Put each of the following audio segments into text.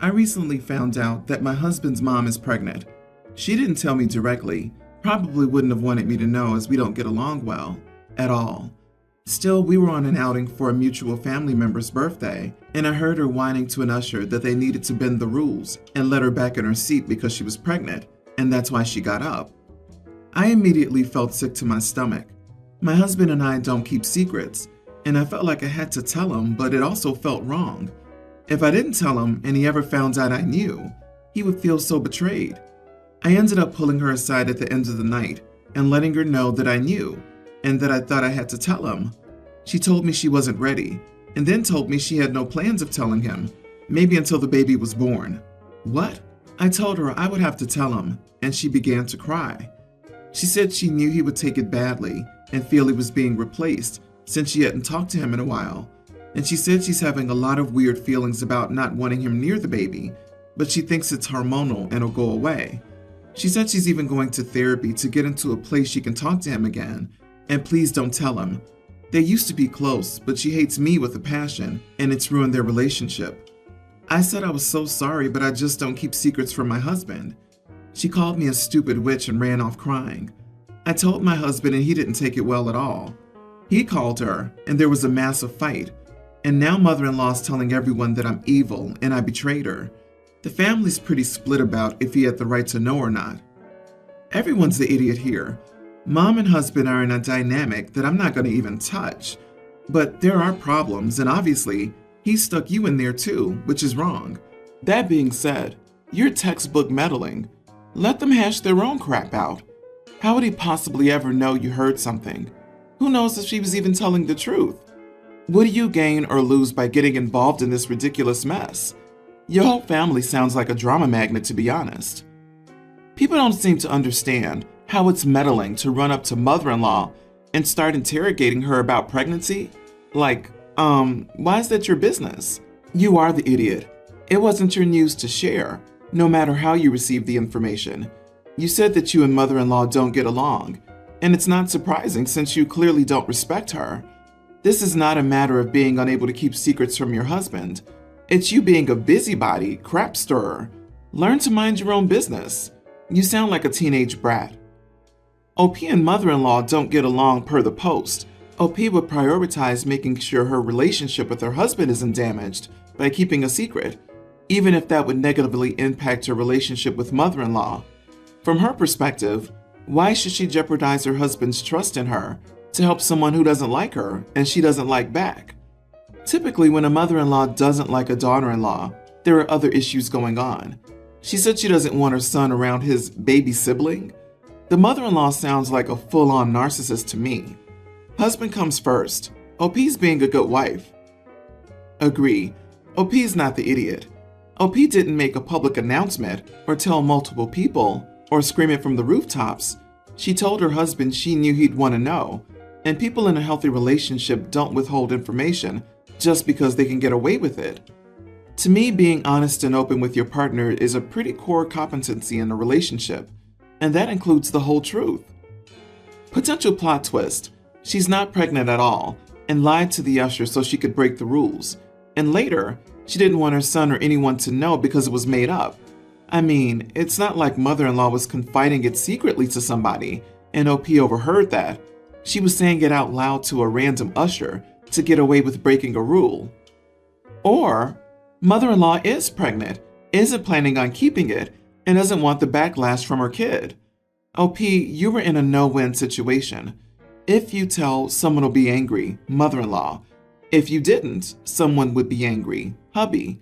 I recently found out that my husband's mom is pregnant. She didn't tell me directly, probably wouldn't have wanted me to know as we don't get along well, at all. Still, we were on an outing for a mutual family member's birthday, and I heard her whining to an usher that they needed to bend the rules and let her back in her seat because she was pregnant, and that's why she got up. I immediately felt sick to my stomach. My husband and I don't keep secrets, and I felt like I had to tell him, but it also felt wrong. If I didn't tell him and he ever found out I knew, he would feel so betrayed. I ended up pulling her aside at the end of the night and letting her know that I knew and that I thought I had to tell him. She told me she wasn't ready and then told me she had no plans of telling him, maybe until the baby was born. What? I told her I would have to tell him, and she began to cry. She said she knew he would take it badly and feel he was being replaced since she hadn't talked to him in a while. And she said she's having a lot of weird feelings about not wanting him near the baby, but she thinks it's hormonal and it'll go away. She said she's even going to therapy to get into a place she can talk to him again, and please don't tell him. They used to be close, but she hates me with a passion, and it's ruined their relationship. I said I was so sorry, but I just don't keep secrets from my husband. She called me a stupid witch and ran off crying. I told my husband and he didn't take it well at all. He called her, and there was a massive fight. And now mother-in-law's telling everyone that I'm evil and I betrayed her. The family's pretty split about if he had the right to know or not. Everyone's the idiot here. Mom and husband are in a dynamic that I'm not going to even touch. But there are problems, and obviously, he stuck you in there too, which is wrong. That being said, you're textbook meddling. Let them hash their own crap out. How would he possibly ever know you heard something? Who knows if she was even telling the truth? What do you gain or lose by getting involved in this ridiculous mess? Your whole family sounds like a drama magnet, to be honest. People don't seem to understand how it's meddling to run up to mother-in-law and start interrogating her about pregnancy. Like, why is that your business? You are the idiot. It wasn't your news to share, no matter how you received the information. You said that you and mother-in-law don't get along, and it's not surprising since you clearly don't respect her. This is not a matter of being unable to keep secrets from your husband. It's you being a busybody, crap stirrer. Learn to mind your own business. You sound like a teenage brat. OP and mother-in-law don't get along per the post. OP would prioritize making sure her relationship with her husband isn't damaged by keeping a secret, even if that would negatively impact her relationship with mother-in-law. From her perspective, why should she jeopardize her husband's trust in her to help someone who doesn't like her and she doesn't like back? Typically, when a mother-in-law doesn't like a daughter-in-law, there are other issues going on. She said she doesn't want her son around his baby sibling. The mother-in-law sounds like a full-on narcissist to me. Husband comes first. OP's being a good wife. Agree. OP's not the idiot. OP didn't make a public announcement or tell multiple people or scream it from the rooftops. She told her husband she knew he'd want to know, and people in a healthy relationship don't withhold information just because they can get away with it. To me, being honest and open with your partner is a pretty core competency in a relationship, and that includes the whole truth. Potential plot twist: she's not pregnant at all and lied to the usher so she could break the rules, and later, she didn't want her son or anyone to know because it was made up. I mean, it's not like mother-in-law was confiding it secretly to somebody and OP overheard that. She was saying it out loud to a random usher to get away with breaking a rule. Or, mother-in-law is pregnant, isn't planning on keeping it, and doesn't want the backlash from her kid. OP, you were in a no-win situation. If you tell, someone will be angry, mother-in-law. If you didn't, someone would be angry, hubby.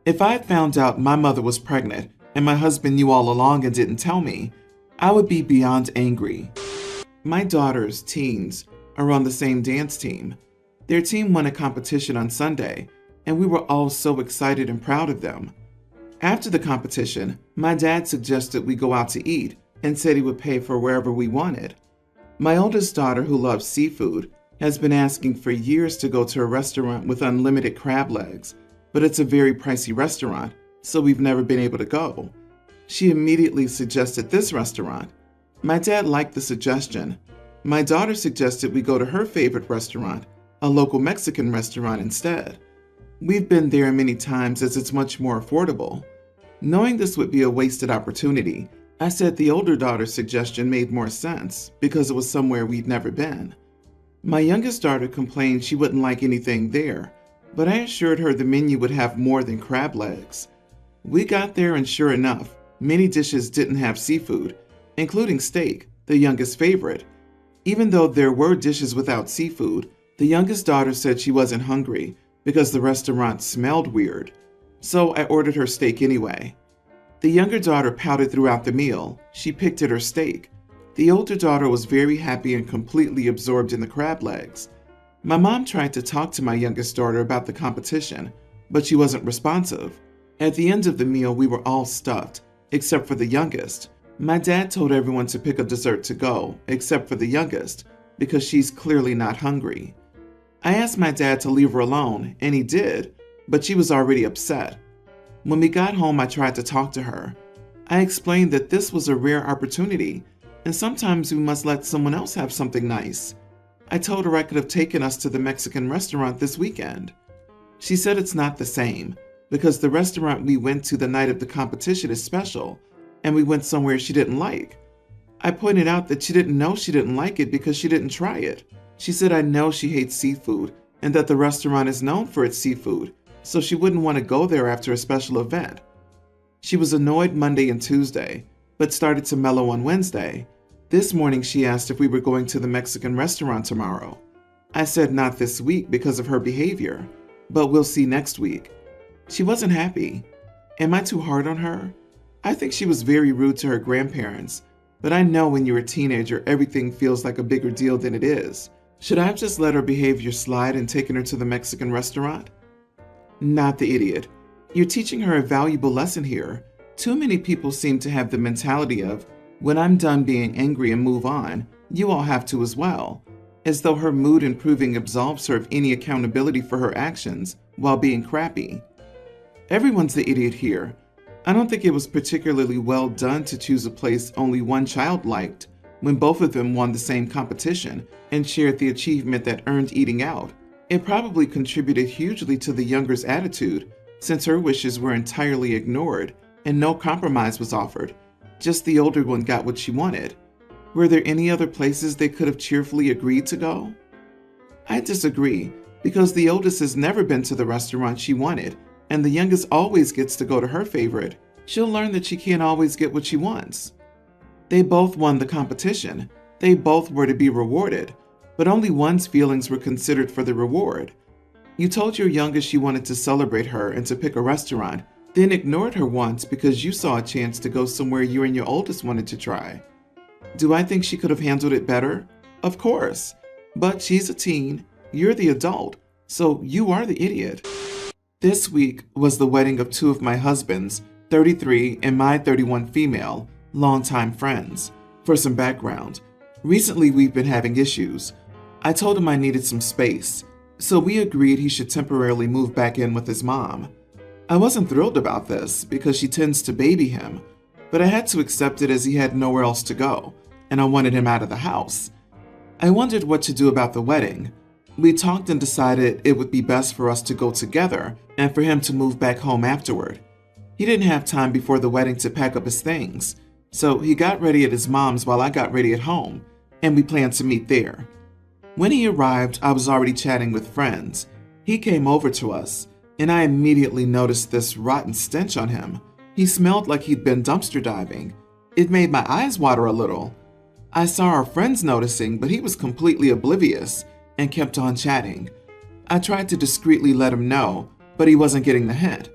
If I had found out my mother was pregnant and my husband knew all along and didn't tell me, I would be beyond angry. My daughters, teens, are on the same dance team. Their team won a competition on Sunday, and we were all so excited and proud of them. After the competition, my dad suggested we go out to eat and said he would pay for wherever we wanted. My oldest daughter, who loves seafood, has been asking for years to go to a restaurant with unlimited crab legs, but it's a very pricey restaurant, so we've never been able to go. She immediately suggested this restaurant. My dad liked the suggestion. My daughter suggested we go to her favorite restaurant, a local Mexican restaurant, instead. We've been there many times as it's much more affordable. Knowing this would be a wasted opportunity, I said the older daughter's suggestion made more sense because it was somewhere we'd never been. My youngest daughter complained she wouldn't like anything there, but I assured her the menu would have more than crab legs. We got there and sure enough, many dishes didn't have seafood, including steak, the youngest favorite. Even though there were dishes without seafood, the youngest daughter said she wasn't hungry because the restaurant smelled weird, so I ordered her steak anyway. The younger daughter pouted throughout the meal. She picked at her steak. The older daughter was very happy and completely absorbed in the crab legs. My mom tried to talk to my youngest daughter about the competition, but she wasn't responsive. At the end of the meal, we were all stuffed, except for the youngest. My dad told everyone to pick a dessert to go, except for the youngest, because she's clearly not hungry. I asked my dad to leave her alone, and he did, but she was already upset. When we got home, I tried to talk to her. I explained that this was a rare opportunity, and sometimes we must let someone else have something nice. I told her I could have taken us to the Mexican restaurant this weekend. She said it's not the same, because the restaurant we went to the night of the competition is special, and we went somewhere she didn't like. I pointed out that she didn't know she didn't like it because she didn't try it. She said I know she hates seafood, and that the restaurant is known for its seafood, so she wouldn't want to go there after a special event. She was annoyed Monday and Tuesday, but started to mellow on Wednesday. This morning she asked if we were going to the Mexican restaurant tomorrow. I said not this week because of her behavior, but we'll see next week. She wasn't happy. Am I too hard on her? I think she was very rude to her grandparents, but I know when you're a teenager everything feels like a bigger deal than it is. Should I have just let her behavior slide and taken her to the Mexican restaurant? Not the idiot. You're teaching her a valuable lesson here. Too many people seem to have the mentality of, when I'm done being angry and move on, you all have to as well, as though her mood improving absolves her of any accountability for her actions while being crappy. Everyone's the idiot here. I don't think it was particularly well done to choose a place only one child liked, when both of them won the same competition and shared the achievement that earned eating out. It probably contributed hugely to the younger's attitude, since her wishes were entirely ignored and no compromise was offered. Just the older one got what she wanted. Were there any other places they could have cheerfully agreed to go? I disagree, because the oldest has never been to the restaurant she wanted, and the youngest always gets to go to her favorite. She'll learn that she can't always get what she wants. They both won the competition. They both were to be rewarded, but only one's feelings were considered for the reward. You told your youngest you wanted to celebrate her and to pick a restaurant, then ignored her once because you saw a chance to go somewhere you and your oldest wanted to try. Do I think she could have handled it better? Of course. But she's a teen, you're the adult, so you are the idiot. This week was the wedding of two of my husbands, 33 and my 31 female, longtime friends. For some background, recently we've been having issues. I told him I needed some space, so we agreed he should temporarily move back in with his mom. I wasn't thrilled about this because she tends to baby him, but I had to accept it as he had nowhere else to go, and I wanted him out of the house. I wondered what to do about the wedding. We talked and decided it would be best for us to go together and for him to move back home afterward. He didn't have time before the wedding to pack up his things, so he got ready at his mom's while I got ready at home, and we planned to meet there. When he arrived, I was already chatting with friends. He came over to us, and I immediately noticed this rotten stench on him. He smelled like he'd been dumpster diving. It made my eyes water a little. I saw our friends noticing, but he was completely oblivious and kept on chatting. I tried to discreetly let him know, but he wasn't getting the hint.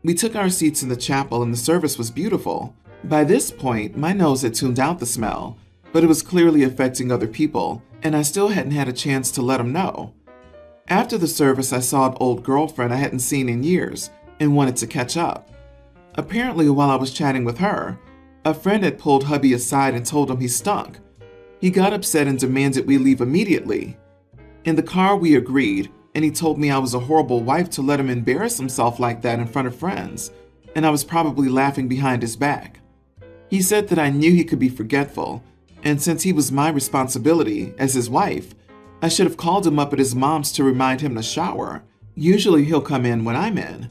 We took our seats in the chapel and the service was beautiful. By this point, my nose had tuned out the smell, but it was clearly affecting other people, and I still hadn't had a chance to let him know. After the service, I saw an old girlfriend I hadn't seen in years and wanted to catch up. Apparently, while I was chatting with her, a friend had pulled hubby aside and told him he stunk. He got upset and demanded we leave immediately. In the car, we agreed, and he told me I was a horrible wife to let him embarrass himself like that in front of friends, and I was probably laughing behind his back. He said that I knew he could be forgetful, and since he was my responsibility as his wife, I should have called him up at his mom's to remind him to shower, Usually he'll come in when I'm in.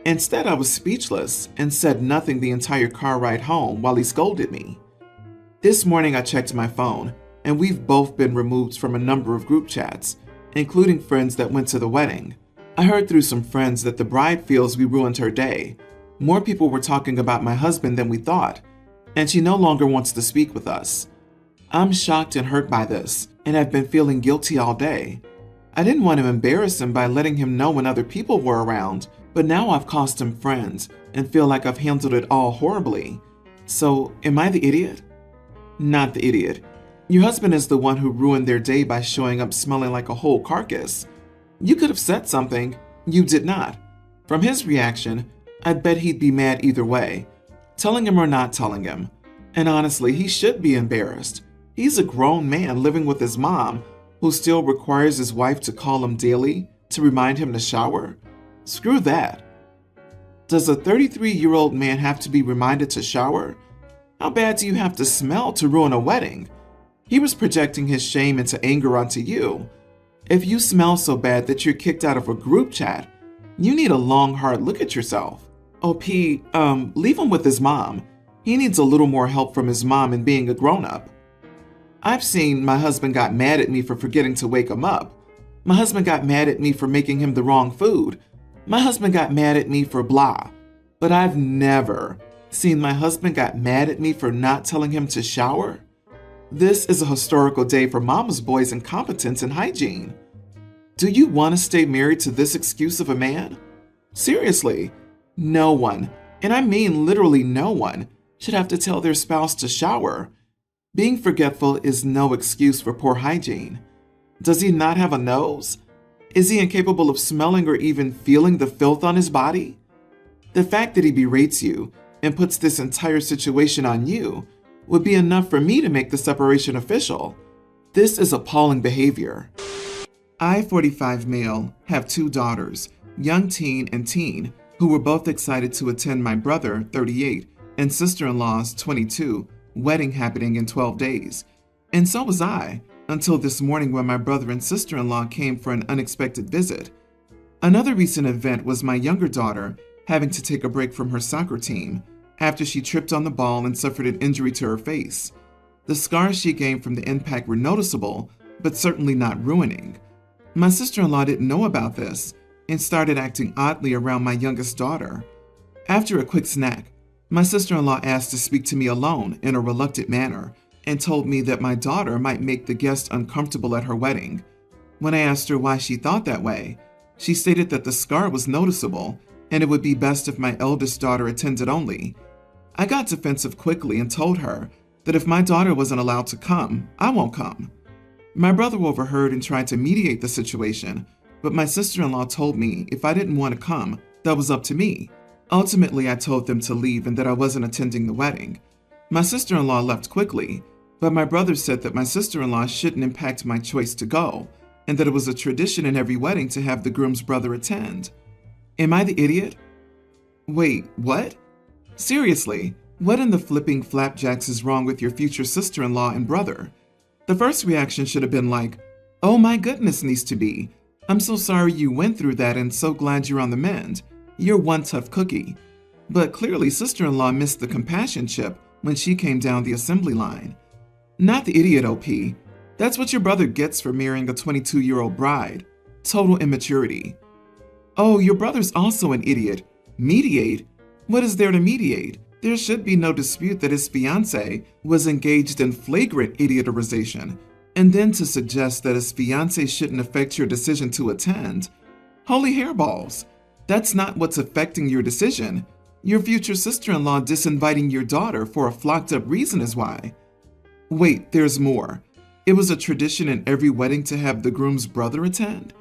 Instead, I was speechless and said nothing the entire car ride home while he scolded me. This morning I checked my phone, and we've both been removed from a number of group chats, including friends that went to the wedding. I heard through some friends that the bride feels we ruined her day. More people were talking about my husband than we thought, and she no longer wants to speak with us. I'm shocked and hurt by this, and have been feeling guilty all day. I didn't want to embarrass him by letting him know when other people were around, but now I've cost him friends and feel like I've handled it all horribly. So, am I the idiot? Not the idiot. Your husband is the one who ruined their day by showing up smelling like a whole carcass. You could have said something. You did not. From his reaction, I'd bet he'd be mad either way, telling him or not telling him. And honestly, he should be embarrassed. He's a grown man living with his mom, who still requires his wife to call him daily to remind him to shower. Screw that. Does a 33-year-old man have to be reminded to shower? How bad do you have to smell to ruin a wedding? He was projecting his shame into anger onto you. If you smell so bad that you're kicked out of a group chat, you need a long, hard look at yourself. OP, leave him with his mom. He needs a little more help from his mom in being a grown-up. I've seen my husband got mad at me for forgetting to wake him up. My husband got mad at me for making him the wrong food. My husband got mad at me for blah. But I've never seen my husband got mad at me for not telling him to shower. This is a historical day for mama's boys' incompetence and hygiene. Do you want to stay married to this excuse of a man? Seriously, no one, and I mean literally no one, should have to tell their spouse to shower. Being forgetful is no excuse for poor hygiene. Does he not have a nose? Is he incapable of smelling or even feeling the filth on his body? The fact that he berates you and puts this entire situation on you would be enough for me to make the separation official. This is appalling behavior. I, 45 male, have 2 daughters, young teen and teen, who were both excited to attend my brother, 38, and sister-in-law's, 22, wedding happening in 12 days. And so was I, until this morning when my brother and sister-in-law came for an unexpected visit. Another recent event was my younger daughter having to take a break from her soccer team after she tripped on the ball and suffered an injury to her face. The scars she gained from the impact were noticeable, but certainly not ruining. My sister-in-law didn't know about this and started acting oddly around my youngest daughter. After a quick snack, my sister-in-law asked to speak to me alone in a reluctant manner and told me that my daughter might make the guests uncomfortable at her wedding. When I asked her why she thought that way, she stated that the scar was noticeable and it would be best if my eldest daughter attended only. I got defensive quickly and told her that if my daughter wasn't allowed to come, I won't come. My brother overheard and tried to mediate the situation, but my sister-in-law told me if I didn't want to come, that was up to me. Ultimately, I told them to leave and that I wasn't attending the wedding. My sister-in-law left quickly, but my brother said that my sister-in-law shouldn't impact my choice to go, and that it was a tradition in every wedding to have the groom's brother attend. Am I the idiot? Wait, what? Seriously, what in the flipping flapjacks is wrong with your future sister-in-law and brother? The first reaction should have been like, oh my goodness, needs to be. I'm so sorry you went through that and so glad you're on the mend. You're one tough cookie. But clearly sister-in-law missed the compassion chip when she came down the assembly line. Not the idiot, OP. That's what your brother gets for marrying a 22-year-old bride. Total immaturity. Oh, your brother's also an idiot. Mediate? What is there to mediate? There should be no dispute that his fiancée was engaged in flagrant idioterization, and then to suggest that his fiancée shouldn't affect your decision to attend. Holy hairballs! That's not what's affecting your decision. Your future sister-in-law disinviting your daughter for a flocked-up reason is why. Wait, there's more. It was a tradition in every wedding to have the groom's brother attend?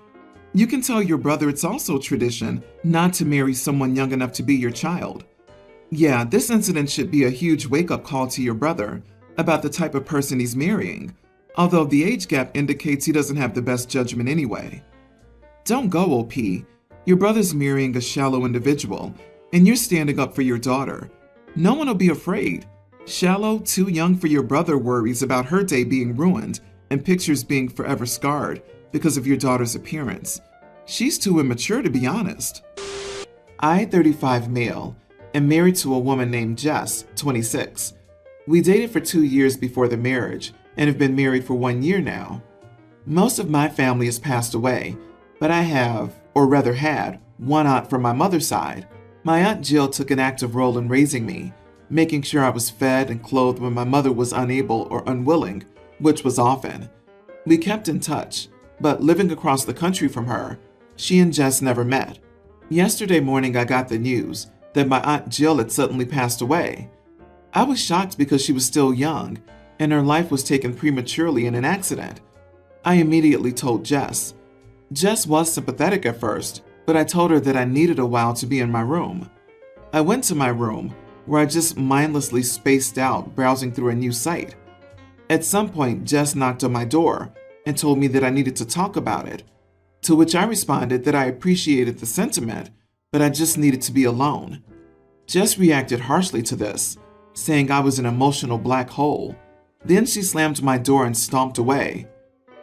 You can tell your brother it's also a tradition not to marry someone young enough to be your child. Yeah, this incident should be a huge wake-up call to your brother about the type of person he's marrying, although the age gap indicates he doesn't have the best judgment anyway. Don't go, OP. Your brother's marrying a shallow individual, and you're standing up for your daughter. No one will be afraid. Shallow, too young for your brother worries about her day being ruined and pictures being forever scarred because of your daughter's appearance. She's too immature to be honest. I, 35 male, am married to a woman named Jess, 26. We dated for 2 years before the marriage and have been married for 1 year now. Most of my family has passed away, but I have, or rather had, one aunt from my mother's side. My Aunt Jill took an active role in raising me, making sure I was fed and clothed when my mother was unable or unwilling, which was often. We kept in touch, but living across the country from her, she and Jess never met. Yesterday morning I got the news that my Aunt Jill had suddenly passed away. I was shocked because she was still young, and her life was taken prematurely in an accident. I immediately told Jess. Jess was sympathetic at first, but I told her that I needed a while to be in my room. I went to my room, where I just mindlessly spaced out browsing through a new site. At some point, Jess knocked on my door and told me that I needed to talk about it, to which I responded that I appreciated the sentiment, but I just needed to be alone. Jess reacted harshly to this, saying I was an emotional black hole. Then she slammed my door and stomped away.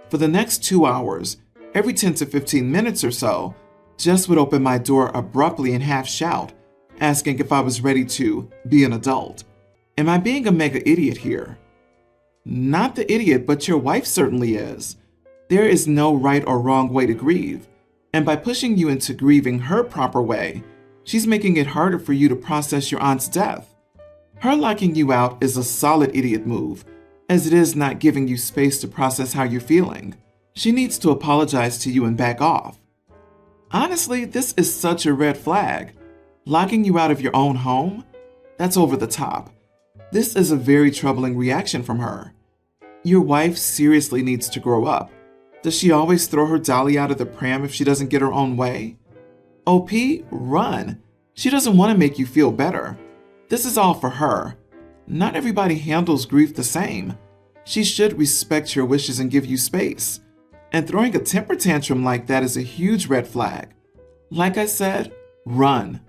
For the next 2 hours, every 10 to 15 minutes or so, Jess would open my door abruptly and half shout, asking if I was ready to be an adult. Am I being a mega idiot here? Not the idiot, but your wife certainly is. There is no right or wrong way to grieve, and by pushing you into grieving her proper way, she's making it harder for you to process your aunt's death. Her locking you out is a solid idiot move, as it is not giving you space to process how you're feeling. She needs to apologize to you and back off. Honestly, this is such a red flag. Locking you out of your own home? That's over the top. This is a very troubling reaction from her. Your wife seriously needs to grow up. Does she always throw her dolly out of the pram if she doesn't get her own way? OP, run. She doesn't want to make you feel better. This is all for her. Not everybody handles grief the same. She should respect your wishes and give you space. And throwing a temper tantrum like that is a huge red flag. Like I said, run.